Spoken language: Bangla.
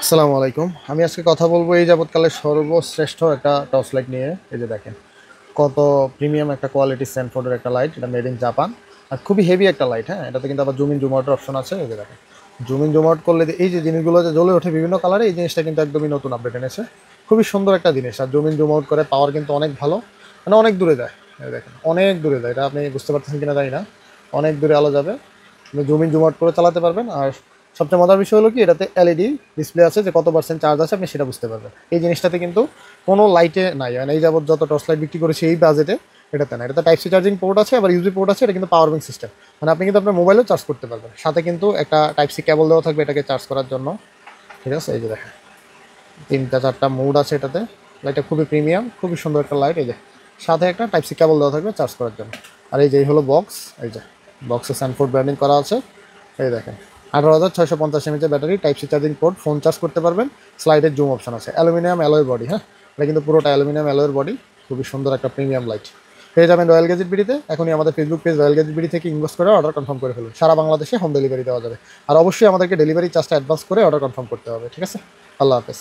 আসসালামু আলাইকুম। আমি আজকে কথা বলবো এই যাবৎকালের সর্বশ্রেষ্ঠ একটা টর্চ লাইট নিয়ে। এই যে দেখেন কত প্রিমিয়াম একটা কোয়ালিটি স্যানফোর্ডের একটা লাইট, এটা মেড ইন জাপান। আর খুবই হেভি একটা লাইট। হ্যাঁ, এটাতে কিন্তু আবার জুম ইন জুম আউটের অপশন আছে। এই যে দেখেন জুম ইন জুম আউট করলে এই যে জিনিসগুলো যে জ্বলে ওঠে বিভিন্ন কালারে, এই জিনিসটা কিন্তু একদমই নতুন আপডেট এনেছে। খুবই সুন্দর একটা জিনিস। আর জুম ইন জুম আউট করে পাওয়ার কিন্তু অনেক ভালো, মানে অনেক দূরে যায়। এই দেখেন অনেক দূরে যায়, এটা আপনি বুঝতে পারতেছেন কিনা জানি না। অনেক দূরে আলো যাবে, আপনি জুম ইন জুম আউট করে চালাতে পারবেন। আর সবচেয়ে মজার বিষয় হলো কি, এটাতে এলইডি ডিসপ্লে আছে, যে কত পার্সেন্ট চার্জ আছে আপনি সেটা বুঝতে পারবেন। এই জিনিসটাতে কিন্তু কোনো লাইটে নাই, মানে এই যাবত যত টর্চ লাইট বিক্রি করেছে এই বাজেটে এটাতে না। এটাতে টাইপ সি চার্জিং পোর্ট আছে, আবার ইউজি পোর্ট আছে। এটা কিন্তু পাওয়ার ব্যাংক সিস্টেম, মানে আপনি কিন্তু আপনার মোবাইলেও চার্জ করতে পারবেন। সাথে কিন্তু একটা টাইপ সি কেবল দেওয়া থাকবে এটাকে চার্জ করার জন্য। ঠিক আছে, এই যে দেখেন তিনটা চারটা মোড আছে এটাতে। লাইটটা খুবই প্রিমিয়াম, খুবই সুন্দর একটা লাইট। এই যে সাথে একটা টাইপ সি কেবল দেওয়া থাকবে চার্জ করার জন্য। আর এই যে হলো বক্স, এই যে বক্সে স্যানফোর্ড ব্র্যান্ডিং করা আছে। এই দেখেন 18,650 mAh battery, type C charging port, phone charge করতে পারবেন। স্লাইডের জুম অপশন আছে, অ্যালুমিনিয়াম অ্যালয় বডি। হ্যাঁ, এটা কিন্তু পুরোটা অ্যালুমিনিয়াম অ্যালয়ের বডি। খুবই সুন্দর একটা প্রিমিয়াম লাইট পেয়ে যাবেন রয়্যাল গ্যাজেট বিডিতে। এখনই আমাদের Facebook page royal gadget BD থেকে ইনভেস্ট করে অর্ডার কনফার্ম করে ফেলুন। সারা বাংলাদেশে হোম ডেলিভারি দেওয়া যাবে। আর অবশ্যই আমাদেরকে ডেলিভারি চার্জটা অ্যাডভান্স করে অর্ডার কনফার্ম করতে হবে। ঠিক আছে, আল্লাহ হাফেজ।